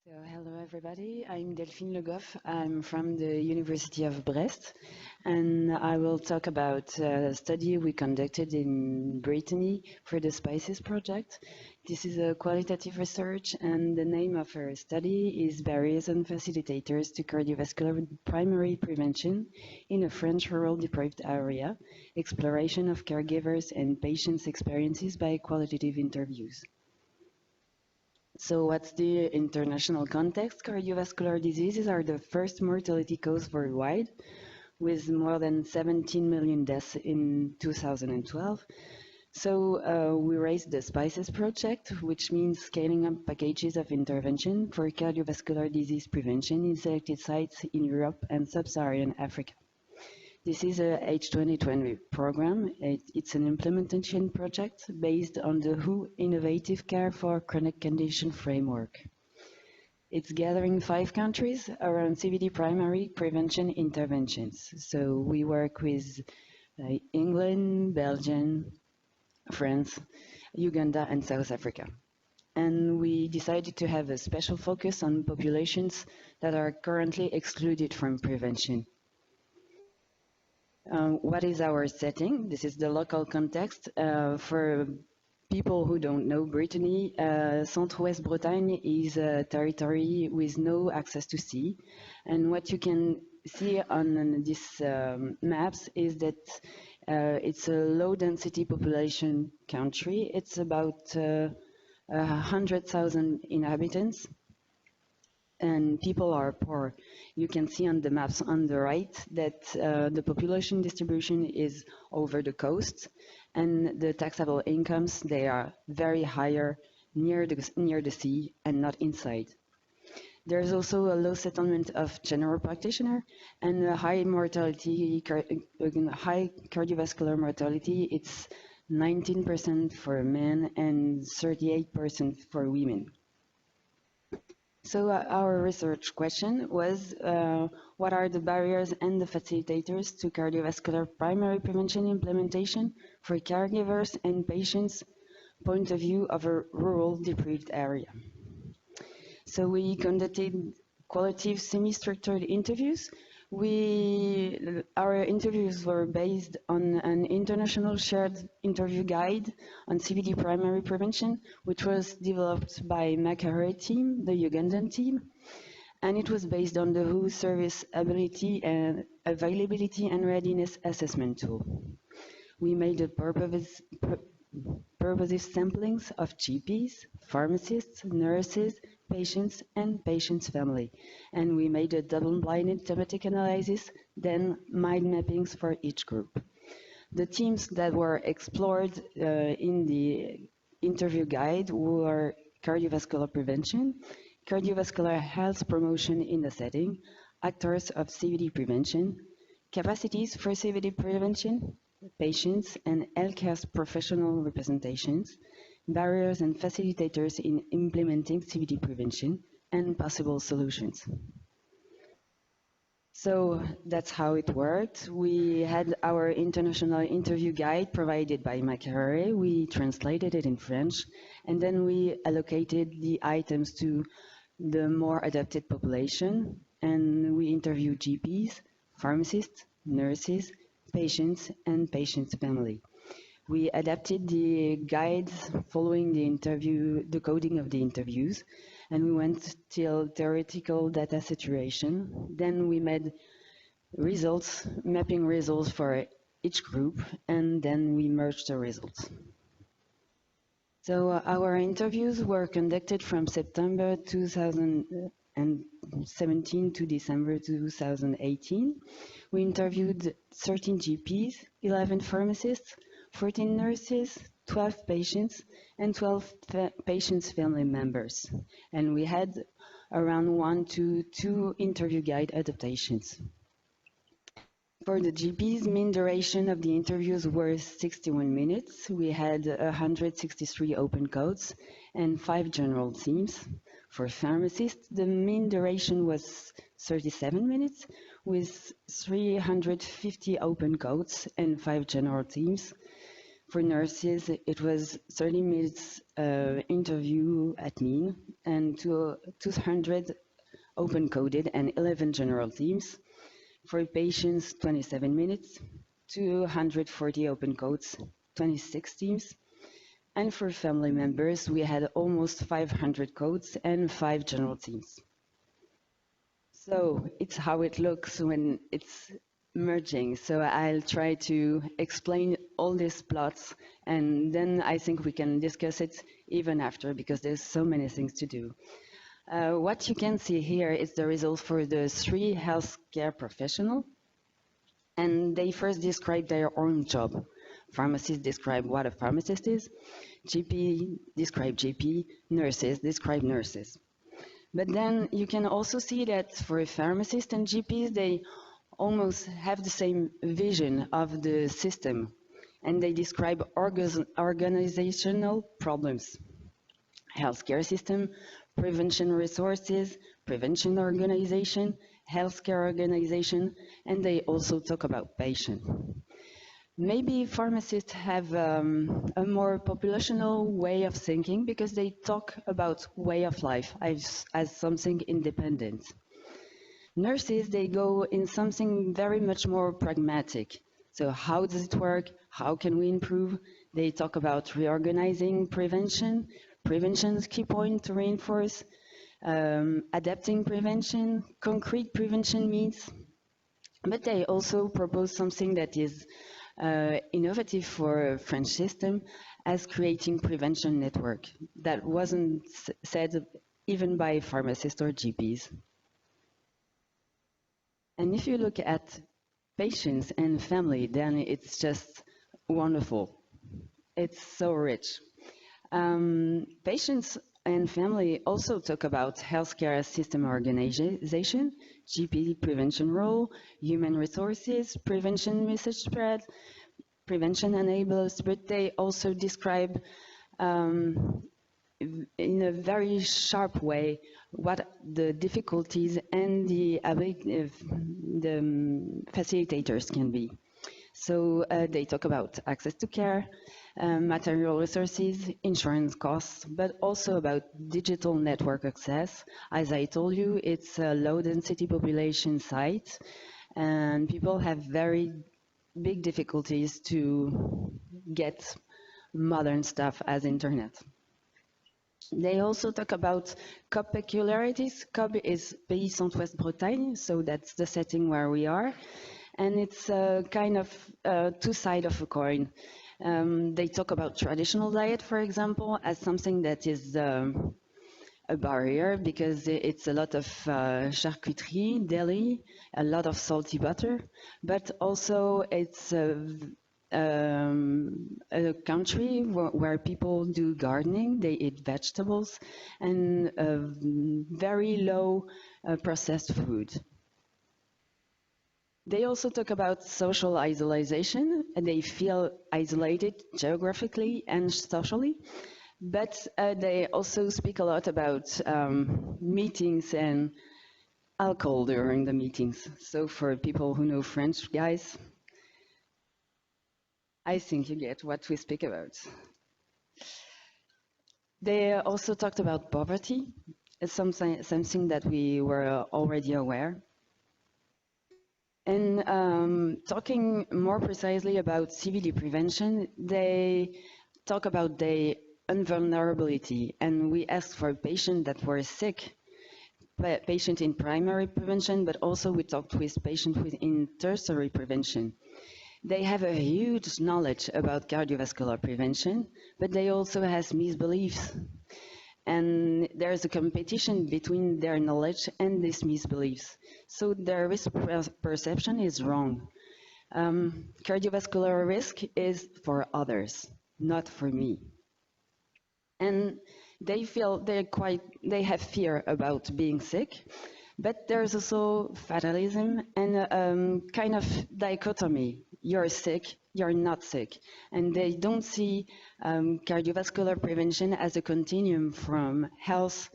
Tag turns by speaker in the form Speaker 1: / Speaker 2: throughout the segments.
Speaker 1: So, hello everybody, I'm Delphine Le Goff. I'm from the University of Brest, and I will talk about a study we conducted in Brittany for the Spices project. This is a qualitative research, and the name of our study is Barriers and Facilitators to Cardiovascular Primary Prevention in a French rural deprived area, exploration of caregivers and patients' experiences by qualitative interviews. So what's the international context? Cardiovascular diseases are the first mortality cause worldwide, with more than 17 million deaths in 2012. So we raised the SPICES project, which means scaling up packages of intervention for cardiovascular disease prevention in selected sites in Europe and sub-Saharan Africa. This is a H2020 program. It's an implementation project based on the WHO Innovative Care for Chronic Condition Framework. It's gathering 5 countries around CVD primary prevention interventions. So we work with England, Belgium, France, Uganda, and South Africa. And we decided to have a special focus on populations that are currently excluded from prevention. What is our setting? This is the local context. For people who don't know Brittany, Centre-Ouest Bretagne is a territory with no access to sea. And what you can see on these maps is that it's a low-density population country. It's about 100,000 inhabitants. And people are poor. You can see on the maps on the right that the population distribution is over the coast, and the taxable incomes, they are very higher near the sea and not inside. There's also a low settlement of general practitioner and a high mortality, high cardiovascular mortality. It's 19% for men and 38% for women. So our research question was, what are the barriers and the facilitators to cardiovascular primary prevention implementation for caregivers and patients' point of view of a rural deprived area? So we conducted qualitative semi-structured interviews. Our interviews were based on an international shared interview guide on CVD primary prevention, which was developed by Makarare team, the Ugandan team, and it was based on the WHO Service Ability and Availability and Readiness Assessment tool. We made a purposive samplings of GPs, pharmacists, nurses, patients, and patients' family. And we made a double-blinded thematic analysis, then mind mappings for each group. The themes that were explored in the interview guide were cardiovascular prevention, cardiovascular health promotion in the setting, actors of CVD prevention, capacities for CVD prevention, patients and healthcare professional representations, barriers and facilitators in implementing CVD prevention, and possible solutions. So that's how it worked. We had our international interview guide provided by Makarare. We translated it in French, and then we allocated the items to the more adapted population, and we interviewed GPs, pharmacists, nurses, patients, and patients' family. We adapted the guides following the coding of the interviews, and we went till theoretical data saturation. Then we made results, mapping results for each group, and then we merged the results. So our interviews were conducted from September 2017 to December 2018. We interviewed 13 GPs, 11 pharmacists, 14 nurses, 12 patients, and 12 patients' family members. And we had around 1 to 2 interview guide adaptations. For the GPs, mean duration of the interviews were 61 minutes. We had 163 open codes and 5 general themes. For pharmacists, the mean duration was 37 minutes with 350 open codes and 5 general themes. For nurses, it was 30 minutes interview at mean and 200 open-coded and 11 general teams. For patients, 27 minutes, 240 open codes, 26 teams. And for family members, we had almost 500 codes and 5 general teams. So it's how it looks when it's merging. So I'll try to explain all these plots, and then I think we can discuss it even after, because there's so many things to do. What you can see here is the result for the 3 healthcare professionals, and they first describe their own job. Pharmacists describe what a pharmacist is, GP describe GP, nurses describe nurses. But then you can also see that for pharmacists and GPs, they almost have the same vision of the system, and they describe organizational problems. Healthcare system, prevention resources, prevention organization, healthcare organization, and they also talk about patient. Maybe pharmacists have a more populational way of thinking because they talk about way of life as something independent. Nurses, they go in something very much more pragmatic. So how does it work? How can we improve? They talk about reorganizing prevention, prevention's key point to reinforce, adapting prevention, concrete prevention means. But they also propose something that is innovative for French system as creating prevention network. That wasn't said even by pharmacists or GPs. And if you look at patients and family, then it's just wonderful. It's so rich. Patients and family also talk about healthcare system organization, GP prevention role, human resources, prevention message spread, prevention enablers, but they also describe in a very sharp way what the difficulties and the facilitators can be. So they talk about access to care, material resources, insurance costs, but also about digital network access. As I told you, it's a low-density population site, and people have very big difficulties to get modern stuff as internet. They also talk about COP peculiarities. COP is Pays Centre-Ouest Bretagne, so that's the setting where we are. And it's kind of two sides of a coin. They talk about traditional diet, for example, as something that is a barrier because it's a lot of charcuterie, deli, a lot of salty butter, but also it's a country where people do gardening, they eat vegetables, and very low processed food. They also talk about social isolation, and they feel isolated geographically and socially, but they also speak a lot about meetings and alcohol during the meetings. So for people who know French, guys, I think you get what we speak about. They also talked about poverty. It's something that we were already aware. And talking more precisely about CVD prevention, they talk about the invulnerability. And we asked for patients that were sick, patients in primary prevention, but also we talked with patients in tertiary prevention. They have a huge knowledge about cardiovascular prevention, but they also have misbeliefs. And there's a competition between their knowledge and these misbeliefs. So their risk perception is wrong. Cardiovascular risk is for others, not for me. And they feel they have fear about being sick, but there's also fatalism and kind of dichotomy. You're sick, you're not sick. And they don't see cardiovascular prevention as a continuum from health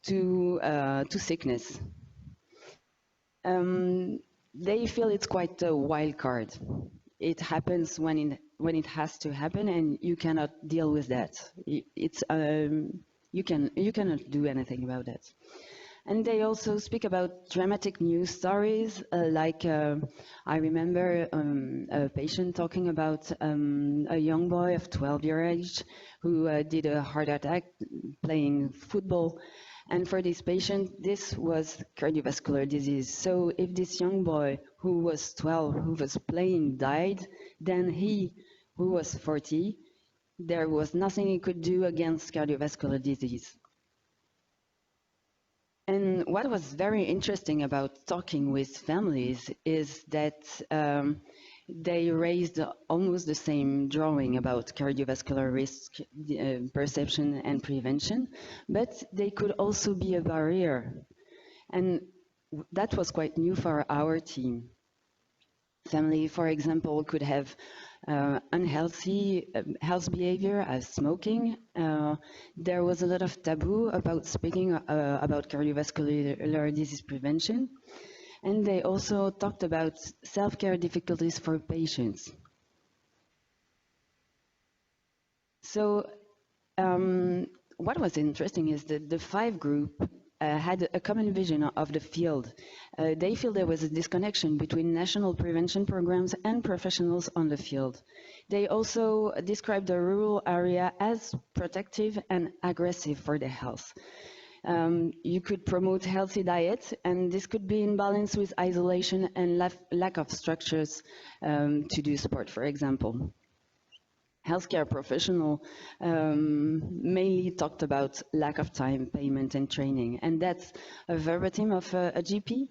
Speaker 1: to sickness. They feel it's quite a wild card. It happens when it when it has to happen, and you cannot deal with that. You cannot do anything about that. And they also speak about dramatic news stories, I remember a patient talking about a young boy of 12-year age who did a heart attack playing football. And for this patient, this was cardiovascular disease. So if this young boy who was 12, who was playing, died, then he, who was 40, there was nothing he could do against cardiovascular disease. And what was very interesting about talking with families is that they raised almost the same drawing about cardiovascular risk perception and prevention, but they could also be a barrier. And that was quite new for our team. Family, for example, could have unhealthy health behavior as smoking. There was a lot of taboo about speaking about cardiovascular disease prevention. And they also talked about self-care difficulties for patients. So what was interesting is that the 5 group had a common vision of the field. They feel there was a disconnection between national prevention programs and professionals on the field. They also described the rural area as protective and aggressive for the health. You could promote healthy diet, and this could be in balance with isolation and lack of structures to do sport, for example. Healthcare professional mainly talked about lack of time, payment, and training, and that's a verbatim of a GP.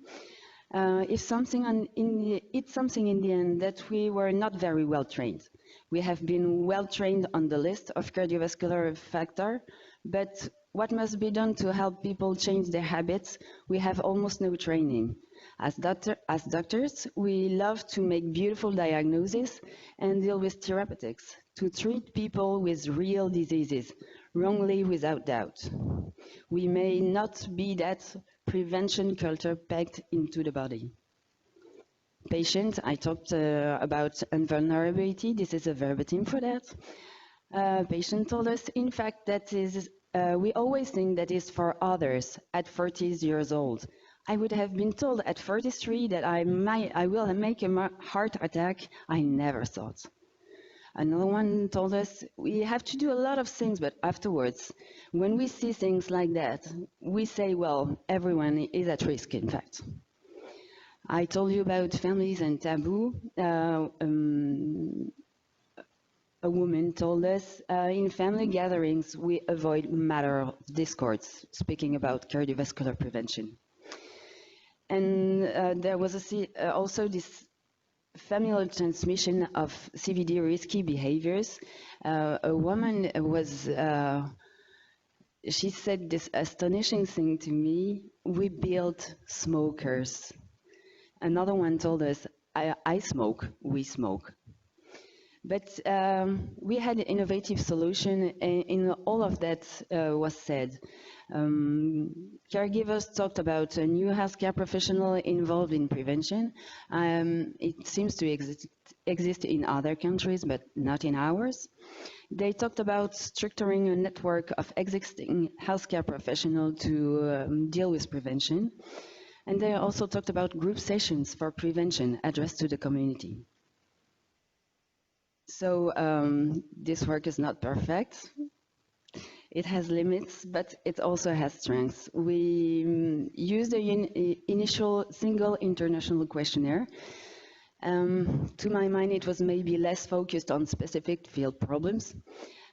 Speaker 1: It's something in the end that we were not very well trained. We have been well trained on the list of cardiovascular factor, but what must be done to help people change their habits? We have almost no training. As doctors, we love to make beautiful diagnoses and deal with therapeutics, to treat people with real diseases, wrongly without doubt. We may not be that prevention culture packed into the body. Patient, I talked about invulnerability. This is a verbatim for that. Patient told us, in fact, that is, we always think that is for others at 40 years old. I would have been told at 43 that I will make a heart attack. I never thought. Another one told us, we have to do a lot of things, but afterwards, when we see things like that, we say, well, everyone is at risk, in fact. I told you about families and taboo. A woman told us, in family gatherings, we avoid matter of discords, speaking about cardiovascular prevention. And there was also this familial transmission of CVD risky behaviors. A woman was, she said this astonishing thing to me, we built smokers. Another one told us, I smoke, we smoke. But we had an innovative solution in all of that was said. Caregivers talked about a new healthcare professional involved in prevention. It seems to exist in other countries, but not in ours. They talked about structuring a network of existing healthcare professionals to deal with prevention. And they also talked about group sessions for prevention addressed to the community. So this work is not perfect. It has limits, but it also has strengths. We used the initial single international questionnaire. To my mind, it was maybe less focused on specific field problems,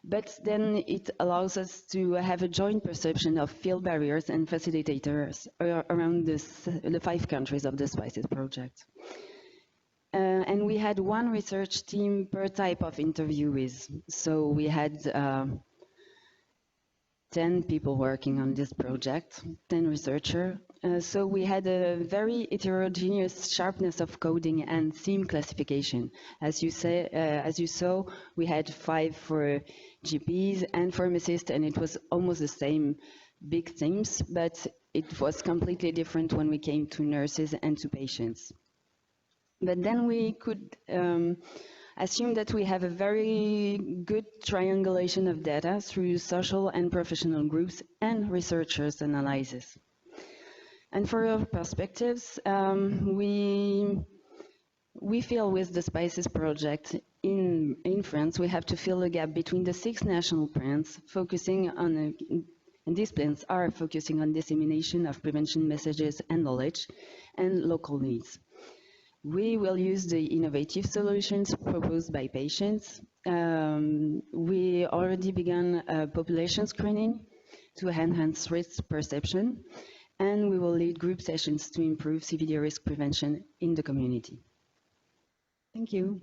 Speaker 1: but then it allows us to have a joint perception of field barriers and facilitators around the 5 countries of the SPICES project. And we had 1 research team per type of interviewees. So we had 10 people working on this project, 10 researchers. So we had a very heterogeneous sharpness of coding and theme classification. As you saw, we had 5 for GPs and pharmacists, and it was almost the same big themes, but it was completely different when we came to nurses and to patients. But then we could Assume that we have a very good triangulation of data through social and professional groups and researchers' analysis. And for our perspectives, we feel with the Spices project in France, we have to fill the gap between the 6 national plans focusing on, and these plans are focusing on dissemination of prevention messages and knowledge and local needs. We will use the innovative solutions proposed by patients. We already began population screening to enhance risk perception, and we will lead group sessions to improve CVD risk prevention in the community. Thank you.